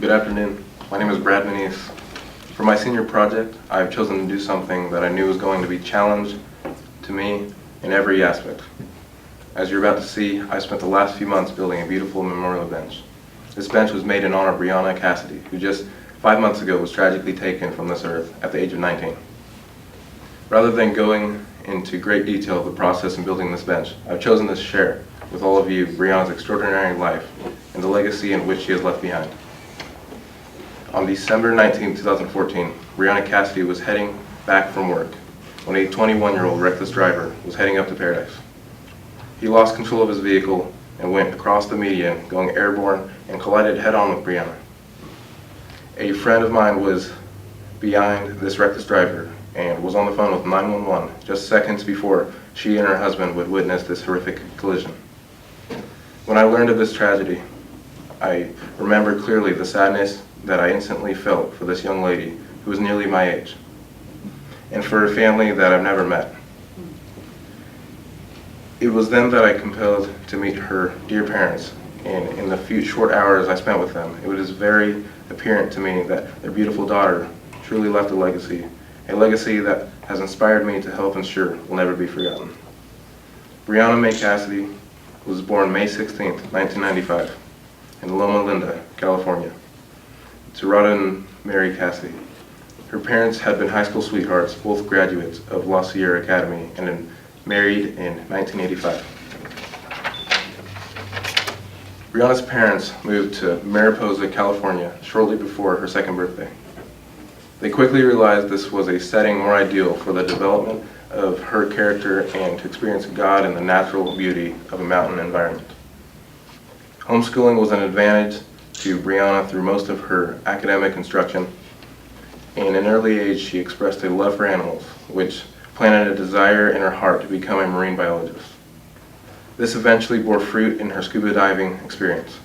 Good afternoon. My name is Brad Muniz. For my senior project, I have chosen to do something that I knew was going to be challenged to me in every aspect. As you're about to see, I spent the last few months building a beautiful memorial bench. This bench was made in honor of Brianna Cassidy, who just 5 months ago was tragically taken from this earth at the age of 19. Rather than going into great detail of the process in building this bench, I've chosen to share with all of you Brianna's extraordinary life and the legacy in which she has left behind. On December 19, 2014, Brianna Cassidy was heading back from work when a 21-year-old reckless driver was heading up to Paradise. He lost control of his vehicle and went across the median, going airborne, and collided head-on with Brianna. A friend of mine was behind this reckless driver and was on the phone with 911 just seconds before she and her husband would witness this horrific collision. When I learned of this tragedy, I remember clearly the sadness that I instantly felt for this young lady who was nearly my age, and for a family that I've never met. It was then that I compelled to meet her dear parents, and in the few short hours I spent with them, it was very apparent to me that their beautiful daughter truly left a legacy that has inspired me to help ensure will never be forgotten. Brianna May Cassidy was born May 16, 1995, in Loma Linda, California, to Rhoda and Mary Cassidy. Her parents had been high school sweethearts, both graduates of La Sierra Academy, and had married in 1985. Brianna's parents moved to Mariposa, California, shortly before her second birthday. They quickly realized this was a setting more ideal for the development of her character and to experience God and the natural beauty of a mountain environment. Homeschooling was an advantage to Brianna through most of her academic instruction, and in an early age she expressed a love for animals, which planted a desire in her heart to become a marine biologist. This eventually bore fruit in her scuba diving experience.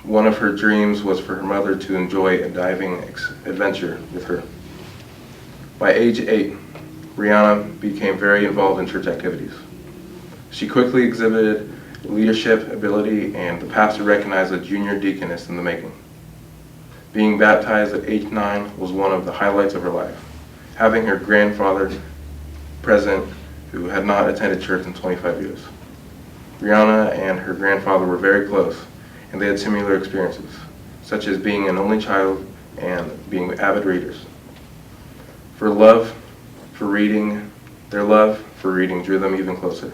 One of her dreams was for her mother to enjoy a diving adventure with her. By age 8, Brianna became very involved in church activities. She quickly exhibited leadership ability, and the pastor recognized a junior deaconess in the making. Being baptized at age 9 was one of the highlights of her life, having her grandfather present who had not attended church in 25 years. Brianna and her grandfather were very close, and they had similar experiences, such as being an only child and being avid readers. Their love for reading drew them even closer.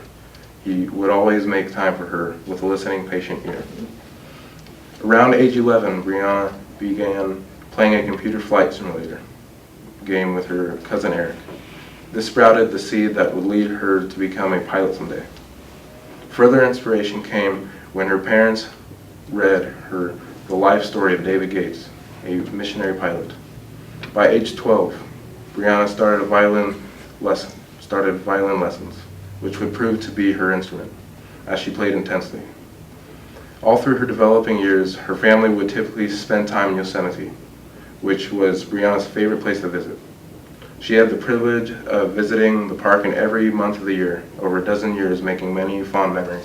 He would always make time for her with a listening, patient ear. Around age 11, Brianna began playing a computer flight simulator game with her cousin Eric. This sprouted the seed that would lead her to become a pilot someday. Further inspiration came when her parents read her the life story of David Gates, a missionary pilot. By age 12, Brianna started violin lessons, which would prove to be her instrument, as she played intensely. All through her developing years, her family would typically spend time in Yosemite, which was Brianna's favorite place to visit. She had the privilege of visiting the park in every month of the year, over a dozen years, making many fond memories.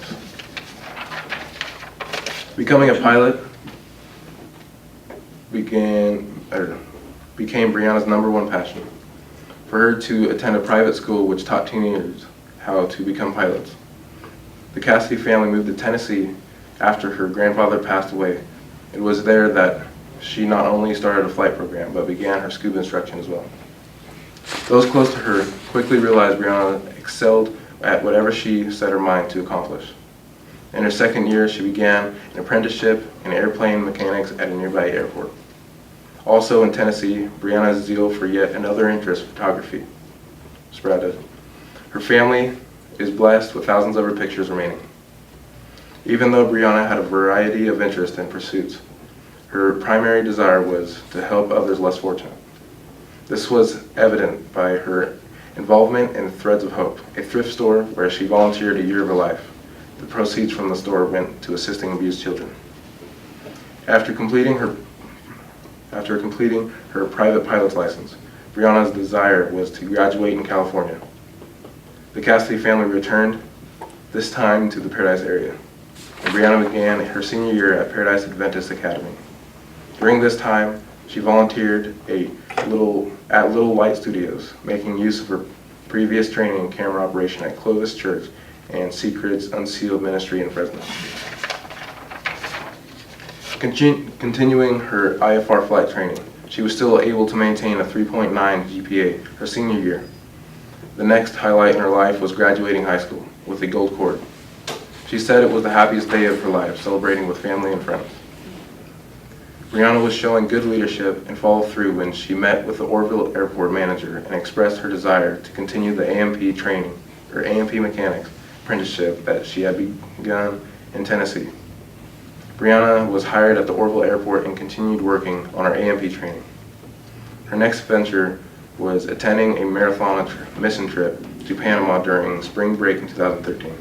Becoming a pilot became Brianna's #1 passion. For her to attend a private school which taught teenagers how to become pilots. The Cassidy family moved to Tennessee after her grandfather passed away. It was there that she not only started a flight program, but began her scuba instruction as well. Those close to her quickly realized Brianna excelled at whatever she set her mind to accomplish. In her second year, she began an apprenticeship in airplane mechanics at a nearby airport. Also in Tennessee, Brianna's zeal for yet another interest, photography, sprouted. Her family is blessed with thousands of her pictures remaining. Even though Brianna had a variety of interests and pursuits, her primary desire was to help others less fortunate. This was evident by her involvement in Threads of Hope, a thrift store where she volunteered a year of her life. The proceeds from the store went to assisting abused children. After completing her private pilot's license, Brianna's desire was to graduate in California. The Cassidy family returned, this time to the Paradise area. And Brianna began her senior year at Paradise Adventist Academy. During this time, she volunteered at Little White Studios, making use of her previous training in camera operation at Clovis Church and Secrets Unsealed Ministry in Fresno. Continuing her IFR flight training, she was still able to maintain a 3.9 GPA her senior year. The next highlight in her life was graduating high school with a gold cord. She said it was the happiest day of her life, celebrating with family and friends. Brianna was showing good leadership and follow through when she met with the Orville Airport manager and expressed her desire to continue the AMP training, or AMP mechanics apprenticeship that she had begun in Tennessee. Brianna was hired at the Orville Airport and continued working on her AMP training. Her next venture was attending a marathon mission trip to Panama during spring break in 2013.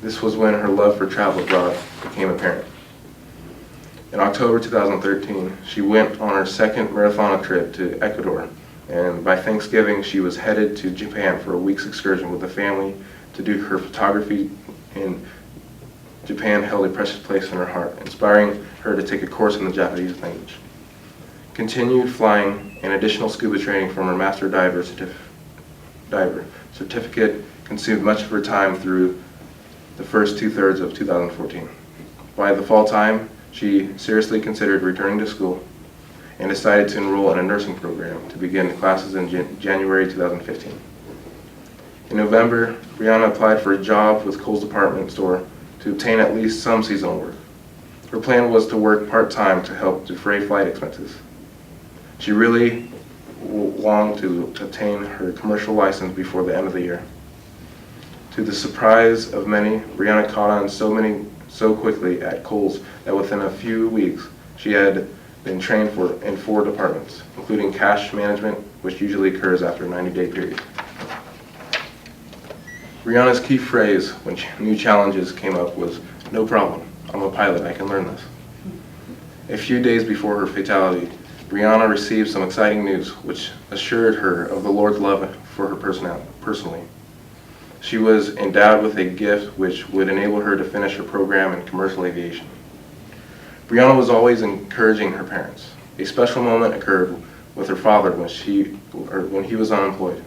This was when her love for travel abroad became apparent. In October 2013, she went on her second marathon trip to Ecuador, and by Thanksgiving, she was headed to Japan for a week's excursion with the family to do her photography in Japan held a precious place in her heart, inspiring her to take a course in the Japanese language. Continued flying and additional scuba training from her master diver certificate consumed much of her time through the first two-thirds of 2014. By the fall time, she seriously considered returning to school and decided to enroll in a nursing program to begin classes in January 2015. In November, Brianna applied for a job with Kohl's department store to obtain at least some seasonal work. Her plan was to work part-time to help defray flight expenses. She really longed to obtain her commercial license before the end of the year. To the surprise of many, Brianna caught on so quickly at Kohl's that within a few weeks she had been trained in 4 departments, including cash management, which usually occurs after a 90-day period. Brianna's key phrase when new challenges came up was, "No problem, I'm a pilot, I can learn this." A few days before her fatality, Brianna received some exciting news which assured her of the Lord's love for her personally. She was endowed with a gift which would enable her to finish her program in commercial aviation. Brianna was always encouraging her parents. A special moment occurred with her father when he was unemployed.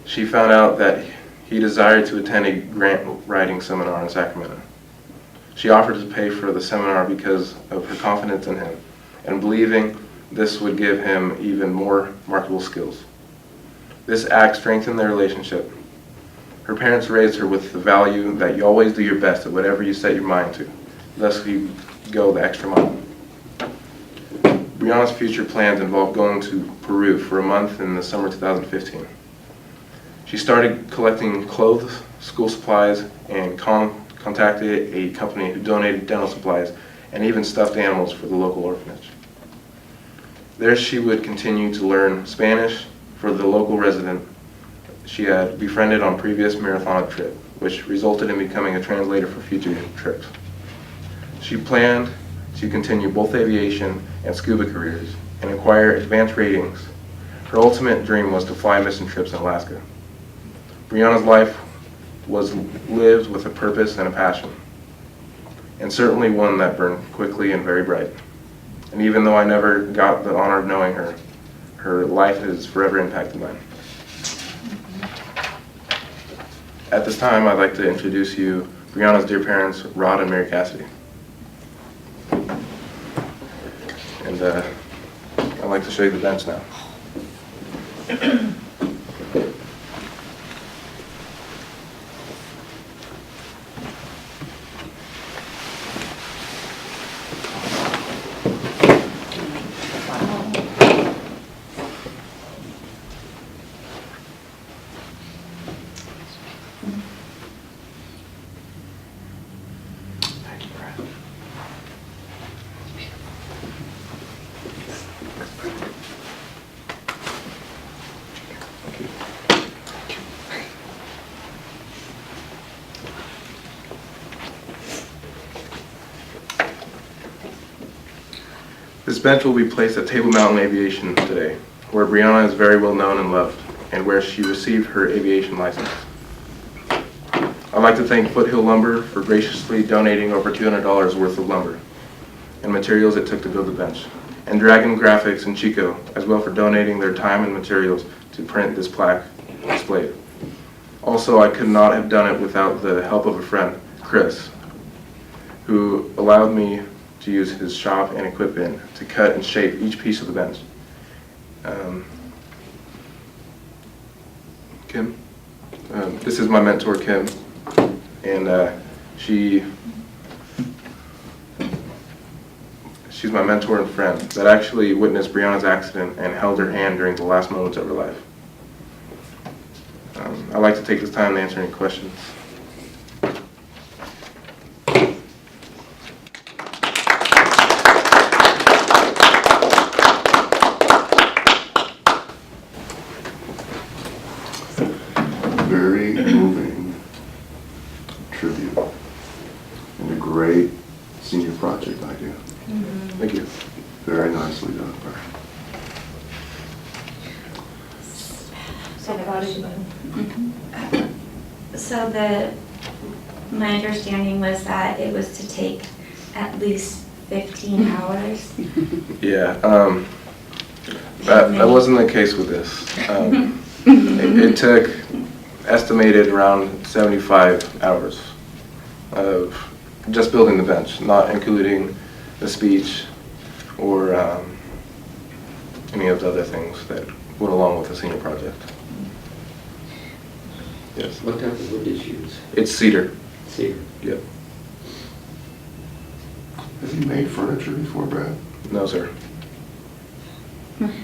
She found out that he desired to attend a grant writing seminar in Sacramento. She offered to pay for the seminar because of her confidence in him and believing this would give him even more marketable skills. This act strengthened their relationship. Her parents raised her with the value that you always do your best at whatever you set your mind to, thus you go the extra mile. Brianna's future plans involved going to Peru for a month in the summer 2015. She started collecting clothes, school supplies, and contacted a company who donated dental supplies and even stuffed animals for the local orphanage. There she would continue to learn Spanish for the local resident she had befriended on previous marathon trip, which resulted in becoming a translator for future trips. She planned to continue both aviation and scuba careers and acquire advanced ratings. Her ultimate dream was to fly mission trips in Alaska. Brianna's life was lived with a purpose and a passion, and certainly one that burned quickly and very bright. And even though I never got the honor of knowing her, her life has forever impacted mine. At this time, I'd like to introduce you Brianna's dear parents, Rod and Mary Cassidy. And I'd like to show you the bench now. This bench will be placed at Table Mountain Aviation today, where Brianna is very well known and loved, and where she received her aviation license. I'd like to thank Foothill Lumber for graciously donating over $200 worth of lumber. and materials it took to build the bench, and Dragon Graphics and Chico as well for donating their time and materials to print this plaque displayed. Also, I could not have done it without the help of a friend, Chris, who allowed me to use his shop and equipment to cut and shape each piece of the bench. Kim, this is my mentor, Kim, and she's my mentor and friend that actually witnessed Brianna's accident and held her hand during the last moments of her life. I'd like to take this time to answer any questions. Very moving tribute and a great senior project idea. Thank you. Very nicely done. So my understanding was that it was to take at least 15 hours. Yeah, that wasn't the case with this. It took estimated around 75 hours of just building the bench, not including the speech or any of the other things that went along with the senior project. Yes. What type of wood did you use? It's cedar. Cedar. Yep. Have you made furniture before, Brad? No, sir.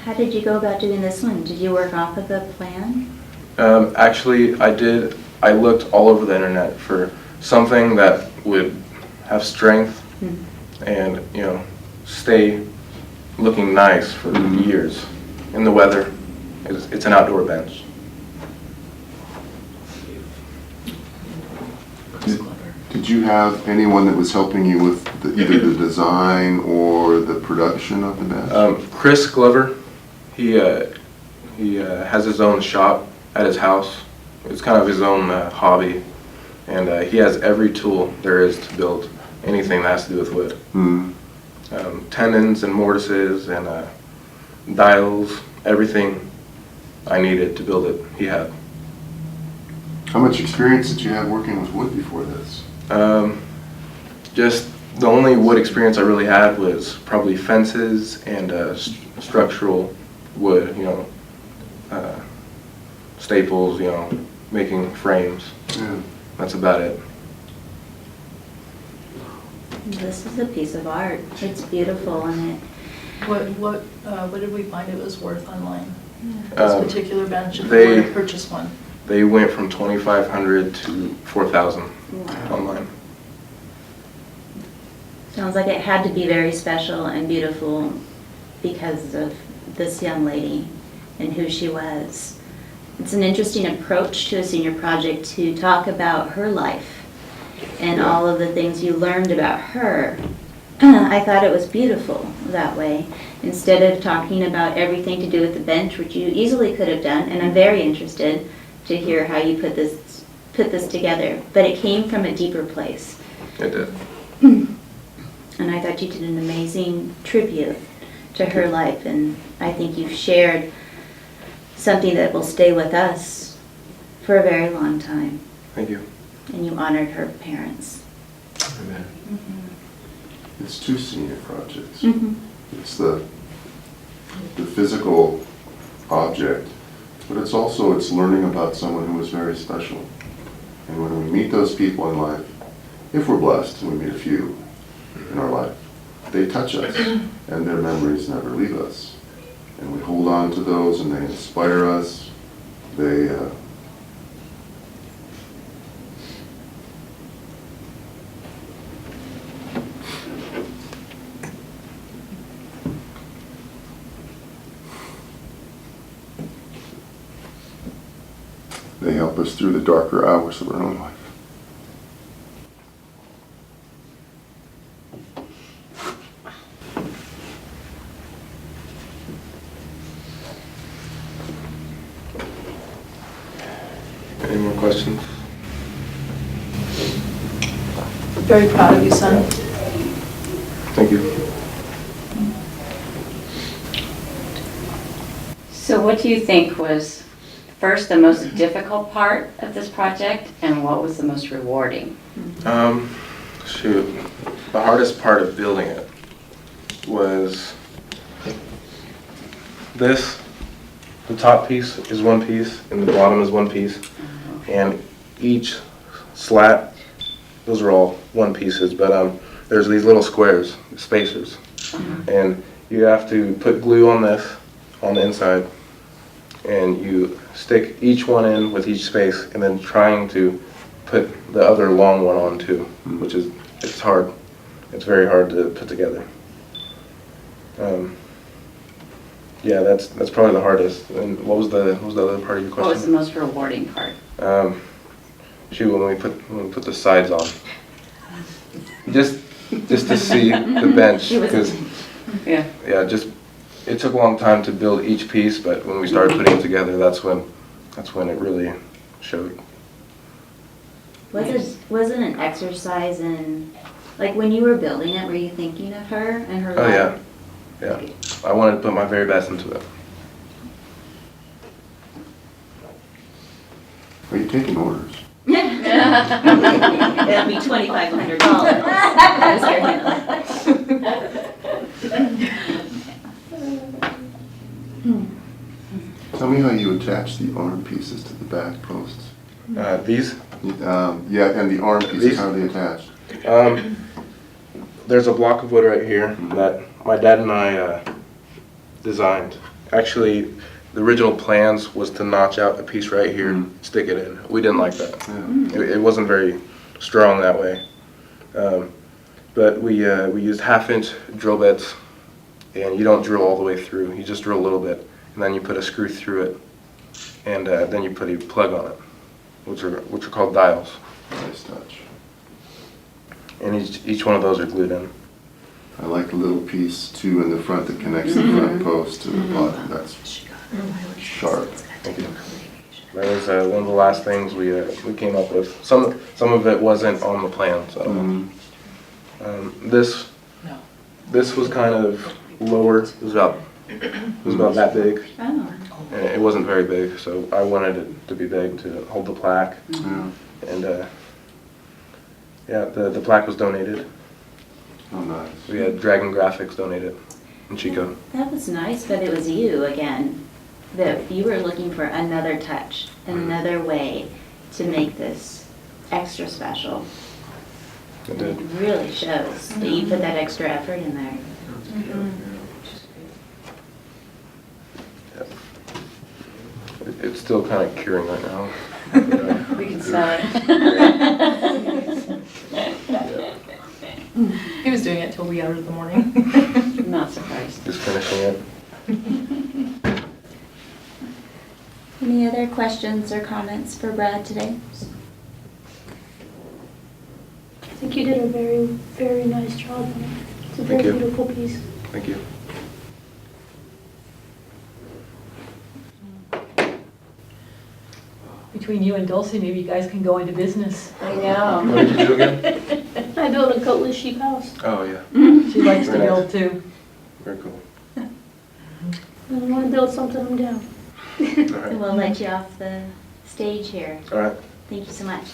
How did you go about doing this one? Did you work off of a plan? Actually, I did. I looked all over the internet for something that would have strength and, you know, stay looking nice for years in the weather. It's an outdoor bench. Did you have anyone that was helping you with either the design or the production of the bench? Chris Glover, he has his own shop at his house. It's kind of his own hobby, and he has every tool there is to build anything that has to do with wood. Tenons and mortises and dials, everything I needed to build it, he had. How much experience did you have working with wood before this? Just the only wood experience I really had was probably fences and structural wood, you know, staples, you know, making frames. Yeah. That's about it. This is a piece of art. It's beautiful and it. What did we find it was worth online? This particular bench, if we they- were to purchase one. They went from 2,500 to 4,000 online. Sounds like it had to be very special and beautiful because of this young lady and who she was. It's an interesting approach to a senior project to talk about her life and all of the things you learned about her. I thought it was beautiful that way. Instead of talking about everything to do with the bench, which you easily could have done, and I'm very interested to hear how you put this together. But it came from a deeper place. It did. And I thought you did an amazing tribute to her life, and I think you've shared something that will stay with us for a very long time. Thank you. And you honored her parents. Amen. It's two senior projects. Mm-hmm. It's the physical object, but it's learning about someone who is very special. And when we meet those people in life, if we're blessed and we meet a few in our life, they touch us and their memories never leave us. And we hold on to those and they inspire us. They help us through the darker hours of our own life. Any more questions? Very proud of you, son. Thank you. So what do you think was first the most difficult part of this project and what was the most rewarding? Shoot, the hardest part of building it was this. The top piece is one piece and the bottom is one piece. And each slat, those are all one pieces, but there's these little squares, spacers. And you have to put glue on this, on the inside, and you stick each one in with each space and then trying to put the other long one on too, which is, it's hard. It's very hard to put together. Yeah, that's probably the hardest. And what was the other part of your What was the question? most rewarding part? Shoot, when we put the sides on, just to see the bench, because Yeah. yeah, it took a long time to build each piece, but when we started putting it together, that's when it really showed. Was it an exercise in, like when you were building it, were you thinking of her and her Oh life? yeah, yeah. I wanted to put my very best into it. Are you taking orders? It'll be $2,500. Tell me how you attach the arm pieces to the back posts. These, Yeah, and the arm pieces, These? how are they attached? there's a block of wood right here that my dad and I designed. Actually, the original plans was to notch out a piece right here, stick it in. We didn't like that. Yeah. It wasn't very strong that way. But we used 1/2-inch drill bits, and you don't drill all the way through. You just drill a little bit, and then you put a screw through it, and then you put a plug on it, which are called dials. Nice touch. And each one of those are glued in. I like the little piece too in the front that connects the front post to the bottom. That's sharp. Thank you. That was one of the last things we came up with. Some of it wasn't on the plan, so this was kind of lower. It was about that big. Oh. And it wasn't very big, so I wanted it to be big to hold the plaque. Yeah. And yeah, the plaque was donated. Oh, nice. We had Dragon Graphics donated in Chico. That was nice, but it was you again, that you were looking for another touch, another way to make this extra special. It It did. really shows that you put that extra effort in there. It's still kind of curing right now. We can sell it. He was doing it till wee hours of the morning. I'm not surprised. Just finishing it. Any other questions or comments for Brad today? I think you did a very, very nice job on it. It's a Thank very you. beautiful piece. Thank you. Between you and Dulcie, maybe you guys can go into business. I know. What did you do again? I built a coatless sheep house. Oh, yeah. She likes to Very nice. build too. Very cool. When I want to build something, I'm down. All right. We'll let you off the stage here. All right. Thank you so much.